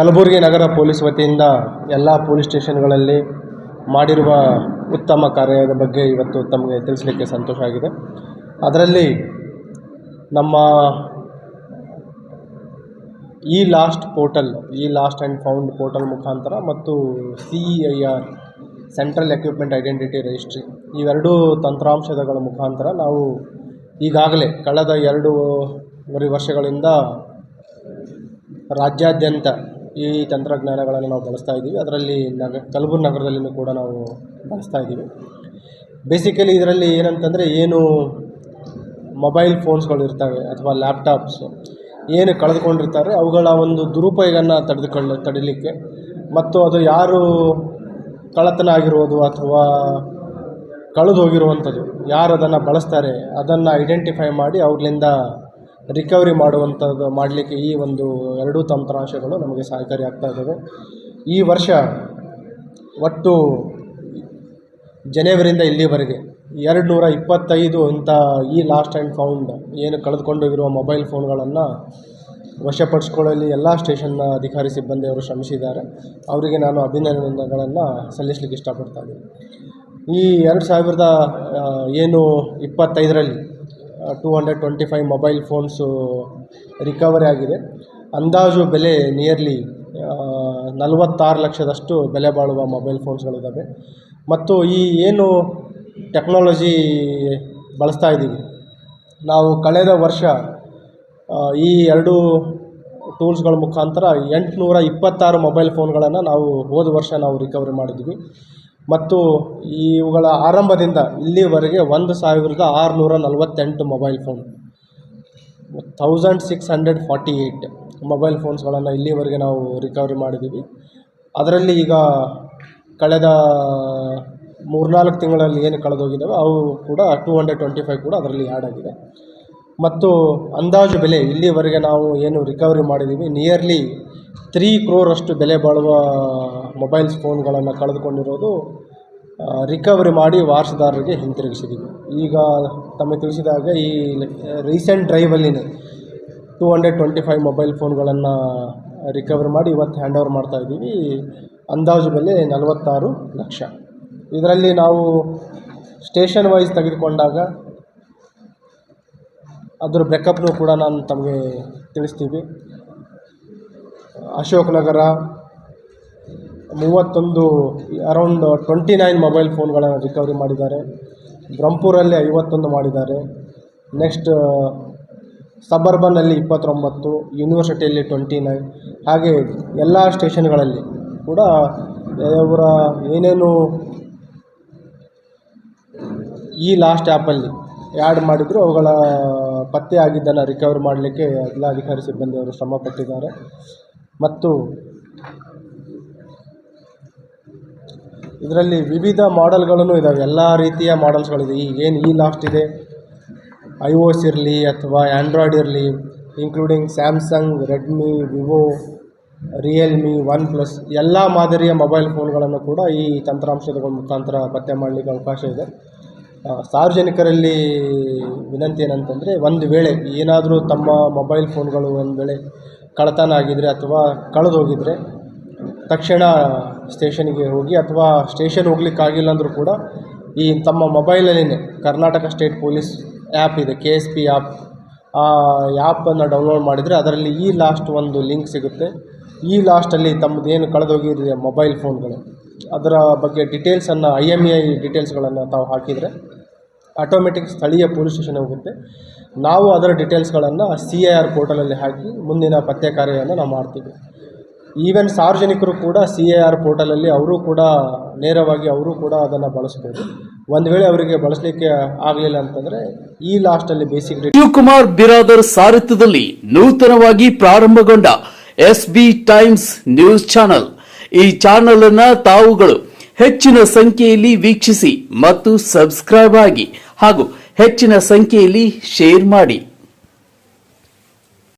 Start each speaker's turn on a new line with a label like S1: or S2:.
S1: ಕಲಬುರಗಿ ನಗರ police ವತಿಯಿಂದ ಎಲ್ಲ police ಸ್ಟೇಷನ್ಗಳಲ್ಲಿ ಮಾಡಿರುವ ಉತ್ತಮ ಕಾರ್ಯದ ಬಗ್ಗೆ ಇವತ್ತು ತಮಗೆ ತಿಳಿಸಲಿಕ್ಕೆ ಸಂತೋಷ ಆಗಿದೆ. ಅದರಲ್ಲಿ ನಮ್ಮ ಈ ಲಾಸ್ಟ್ ಆ್ಯಂಡ್ ಫೌಂಡ್ ಪೋರ್ಟಲ್ ಮುಖಾಂತರ ಮತ್ತು CEIR central equipment identity registry ಇವೆರಡೂ ತಂತ್ರಾಂಶಗಳ ಮುಖಾಂತರ ನಾವು ಈಗಾಗಲೇ ಕಳೆದ 2.5 ವರ್ಷಗಳಿಂದ ರಾಜ್ಯಾದ್ಯಂತ ಈ ತಂತ್ರಜ್ಞಾನಗಳನ್ನು ನಾವು ಬಳಸ್ತಾ ಇದ್ದೀವಿ. ಅದರಲ್ಲಿ ಕಲಬುರಗಿ ನಗರದಲ್ಲಿಯೂ ಕೂಡ ನಾವು ಬಳಸ್ತಾ ಇದ್ದೀವಿ. ಬೇಸಿಕಲಿ ಇದರಲ್ಲಿ ಏನಂತಂದರೆ, ಏನು ಮೊಬೈಲ್ ಫೋನ್ಸ್ಗಳು ಇರ್ತವೆ ಅಥವಾ ಲ್ಯಾಪ್ಟಾಪ್ಸ್ ಏನು ಕಳೆದುಕೊಂಡಿರ್ತಾರೆ ಅವುಗಳ ಒಂದು ದುರುಪಯೋಗನ ತಡಿಲಿಕ್ಕೆ ಮತ್ತು ಅದು ಯಾರು ಕಳ್ಳತನ ಆಗಿರುವುದು ಅಥವಾ ಕಳೆದು ಹೋಗಿರುವಂಥದ್ದು ಯಾರು ಅದನ್ನು ಬಳಸ್ತಾರೆ ಅದನ್ನು ಐಡೆಂಟಿಫೈ ಮಾಡಿ ಅವ್ರಿಂದ ರಿಕವರಿ ಮಾಡಲಿಕ್ಕೆ ಈ ಒಂದು ಎರಡೂ ತಂತ್ರಾಂಶಗಳು ನಮಗೆ ಸಹಕಾರಿ ಆಗ್ತಾ ಇದ್ದಾವೆ. ಈ ವರ್ಷ ಒಟ್ಟು ಜನವರಿಯಿಂದ ಇಲ್ಲಿವರೆಗೆ 225 ಇಂಥ ಈ ಲಾಸ್ಟ್ ಆ್ಯಂಡ್ ಫೌಂಡ್ ಏನು ಕಳೆದುಕೊಂಡೋಗಿರುವ ಮೊಬೈಲ್ ಫೋನ್ಗಳನ್ನು ವಶಪಡಿಸ್ಕೊಳ್ಳಲು ಎಲ್ಲ ಸ್ಟೇಷನ್ನ ಅಧಿಕಾರಿ ಸಿಬ್ಬಂದಿಯವರು ಶ್ರಮಿಸಿದ್ದಾರೆ. ಅವರಿಗೆ ನಾನು ಅಭಿನಂದನೆಗಳನ್ನು ಸಲ್ಲಿಸಲಿಕ್ಕೆ ಇಷ್ಟಪಡ್ತಾ ಇದ್ದೀನಿ. ಈ 2025ರಲ್ಲಿ 225 ಮೊಬೈಲ್ ಫೋನ್ಸು ರಿಕವರಿ ಆಗಿದೆ. ಅಂದಾಜು ಬೆಲೆ ನಿಯರ್ಲಿ 46 ಲಕ್ಷದಷ್ಟು ಬೆಲೆ ಬಾಳುವ ಮೊಬೈಲ್ ಫೋನ್ಸ್ಗಳಿದ್ದಾವೆ. ಮತ್ತು ಈ ಏನು ಟೆಕ್ನಾಲಜಿ ಬಳಸ್ತಾ ಇದ್ದೀವಿ ನಾವು ಕಳೆದ ವರ್ಷ ಈ ಎರಡೂ ಟೂಲ್ಸ್ಗಳ ಮುಖಾಂತರ 826 ಮೊಬೈಲ್ ಫೋನ್ಗಳನ್ನು ನಾವು ಹೋದ ವರ್ಷ ನಾವು ರಿಕವರಿ ಮಾಡಿದ್ವಿ. ಮತ್ತು ಇವುಗಳ ಆರಂಭದಿಂದ ಇಲ್ಲಿವರೆಗೆ 1648 ಮೊಬೈಲ್ ಫೋನ್ 1648 ಮೊಬೈಲ್ ಫೋನ್ಸ್ಗಳನ್ನು ಇಲ್ಲಿವರೆಗೆ ನಾವು ರಿಕವರಿ ಮಾಡಿದ್ದೀವಿ. ಅದರಲ್ಲಿ ಈಗ ಕಳೆದ 3-4 ತಿಂಗಳಲ್ಲಿ ಏನು ಕಳೆದೋಗಿದ್ದಾವೆ ಅವು ಕೂಡ 225 ಕೂಡ ಅದರಲ್ಲಿ ಆ್ಯಡ್ ಆಗಿದೆ. ಮತ್ತು ಅಂದಾಜು ಬೆಲೆ ಇಲ್ಲಿವರೆಗೆ ನಾವು ಏನು ರಿಕವರಿ ಮಾಡಿದ್ದೀವಿ ನಿಯರ್ಲಿ 3 crore ಬೆಲೆ ಬಾಳುವ ಮೊಬೈಲ್ಸ್ ಫೋನ್ಗಳನ್ನು ಕಳೆದುಕೊಂಡಿರೋದು ರಿಕವರಿ ಮಾಡಿ ವಾರಸುದಾರರಿಗೆ ಹಿಂತಿರುಗಿಸಿದ್ದೀವಿ. ಈಗ ತಮಗೆ ತಿಳಿಸಿದಾಗ ಈ ರೀಸೆಂಟ್ ಡ್ರೈವಲ್ಲಿನೇ 225 ಮೊಬೈಲ್ ಫೋನ್ಗಳನ್ನು ರಿಕವರಿ ಮಾಡಿ ಇವತ್ತು ಹ್ಯಾಂಡ್ ಓವರ್ ಮಾಡ್ತಾಯಿದ್ದೀವಿ. ಅಂದಾಜು ಬೆಲೆ 46 ಲಕ್ಷ. ಇದರಲ್ಲಿ ನಾವು ಸ್ಟೇಷನ್ ವೈಸ್ ತೆಗೆದುಕೊಂಡಾಗ ಅದರ ಬ್ರೇಕಪ್ನು ಕೂಡ ನಾನು ತಮಗೆ ತಿಳಿಸ್ತೀವಿ. Ashok Nagar 31 around 29 mobile ಫೋನ್ಗಳನ್ನು recovery ಮಾಡಿದ್ದಾರೆ. ಬ್ರಹ್ಮಪುರಲ್ಲಿ 51 ಮಾಡಿದ್ದಾರೆ. ನೆಕ್ಸ್ಟ್ ಸಬರ್ಬನಲ್ಲಿ 29, ಯೂನಿವರ್ಸಿಟಿಯಲ್ಲಿ 29, ಹಾಗೆ ಎಲ್ಲ ಸ್ಟೇಷನ್ಗಳಲ್ಲಿ ಕೂಡ ಅವರ ಏನೇನು ಈ ಲಾಸ್ಟ್ ಆ್ಯಪಲ್ಲಿ ಆ್ಯಡ್ ಮಾಡಿದ್ರು ಅವುಗಳ ಪತ್ತೆ ಆಗಿದ್ದನ್ನು ರಿಕವರಿ ಮಾಡಲಿಕ್ಕೆ ಎಲ್ಲ ಅಧಿಕಾರಿ ಸಿಬ್ಬಂದಿಯವರು ಶ್ರಮ ಪಟ್ಟಿದ್ದಾರೆ. ಮತ್ತು ಇದರಲ್ಲಿ ವಿವಿಧ ಮಾಡೆಲ್ಗಳೂ ಇದ್ದಾವೆ, ಎಲ್ಲ ರೀತಿಯ ಮಾಡೆಲ್ಸ್ಗಳಿದೆ. ಏನು ಈ ಲಾಸ್ಟ್ ಇದೆ, iOS ಇರಲಿ ಅಥವಾ ಆ್ಯಂಡ್ರಾಯ್ಡ್ ಇರಲಿ, including Samsung, Redmi, Vivo, Realme, OnePlus ಎಲ್ಲ ಮಾದರಿಯ ಮೊಬೈಲ್ ಫೋನ್ಗಳನ್ನು ಕೂಡ ಈ ತಂತ್ರಾಂಶಗಳ ಮುಖಾಂತರ ಪತ್ತೆ ಮಾಡಲಿಕ್ಕೆ ಅವಕಾಶ ಇದೆ. ಸಾರ್ವಜನಿಕರಲ್ಲಿ ವಿನಂತಿ ಏನಂತಂದರೆ, ಒಂದು ವೇಳೆ ಏನಾದರೂ ತಮ್ಮ ಮೊಬೈಲ್ ಫೋನ್ಗಳು ಒಂದು ವೇಳೆ ಕಳ್ಳತನ ಆಗಿದ್ದರೆ ಅಥವಾ ಕಳೆದು ಹೋಗಿದರೆ ತಕ್ಷಣ ಸ್ಟೇಷನ್ಗೆ ಹೋಗಿ, ಅಥವಾ ಸ್ಟೇಷನ್ ಹೋಗ್ಲಿಕ್ಕಾಗಿಲ್ಲ ಅಂದರೂ ಕೂಡ ಈ ತಮ್ಮ ಮೊಬೈಲಲ್ಲಿನೇ ಕರ್ನಾಟಕ ಸ್ಟೇಟ್ ಪೊಲೀಸ್ ಆ್ಯಪ್ ಇದೆ, KSP ಆ್ಯಪ್. ಆ ಆ್ಯಪನ್ನು ಡೌನ್ಲೋಡ್ ಮಾಡಿದರೆ ಅದರಲ್ಲಿ ಈ ಲಾಸ್ಟ್ ಒಂದು ಲಿಂಕ್ ಸಿಗುತ್ತೆ. ಈ ಲಾಸ್ಟಲ್ಲಿ ತಮ್ಮದೇನು ಕಳೆದೋಗಿರೋ ಮೊಬೈಲ್ ಫೋನ್ಗಳು ಅದರ ಬಗ್ಗೆ ಡೀಟೇಲ್ಸನ್ನು IMEI ಡೀಟೇಲ್ಸ್ಗಳನ್ನು ತಾವು ಹಾಕಿದರೆ ಆಟೋಮೆಟಿಕ್ ಸ್ಥಳೀಯ ಪೊಲೀಸ್ ಸ್ಟೇಷನ್ ಹೋಗುತ್ತೆ. ನಾವು ಅದರ ಡೀಟೇಲ್ಸ್ಗಳನ್ನು CIR ಪೋರ್ಟಲಲ್ಲಿ ಹಾಕಿ ಮುಂದಿನ ಪತ್ತೆ ಕಾರ್ಯವನ್ನು ನಾವು ಮಾಡ್ತೀವಿ. ಈವನ್ ಸಾರ್ವಜನಿಕರು ಕೂಡ CIR ಪೋರ್ಟಲಲ್ಲಿ ಅವರು ಕೂಡ ನೇರವಾಗಿ ಅವರು ಕೂಡ ಅದನ್ನು ಬಳಸ್ಬೋದು. ಒಂದು ವೇಳೆ ಅವರಿಗೆ ಬಳಸಲಿಕ್ಕೆ ಆಗಲಿಲ್ಲ ಅಂತಂದರೆ ಈ ಲಾಸ್ಟಲ್ಲಿ ಬೇಸಿಕ್
S2: ಶಿವಕುಮಾರ್ ಬಿರಾದರ್ ಸಾರಥ್ಯದಲ್ಲಿ ನೂತನವಾಗಿ ಪ್ರಾರಂಭಗೊಂಡ SB ಟೈಮ್ಸ್ ನ್ಯೂಸ್ ಚಾನೆಲ್. ಈ ಚಾನೆಲ್ ಅನ್ನು ತಾವುಗಳು ಹೆಚ್ಚಿನ ಸಂಖ್ಯೆಯಲ್ಲಿ ವೀಕ್ಷಿಸಿ ಮತ್ತು ಸಬ್ಸ್ಕ್ರೈಬ್ ಆಗಿ ಹಾಗೂ ಹೆಚ್ಚಿನ ಸಂಖ್ಯೆಯಲ್ಲಿ ಶೇರ್ ಮಾಡಿ.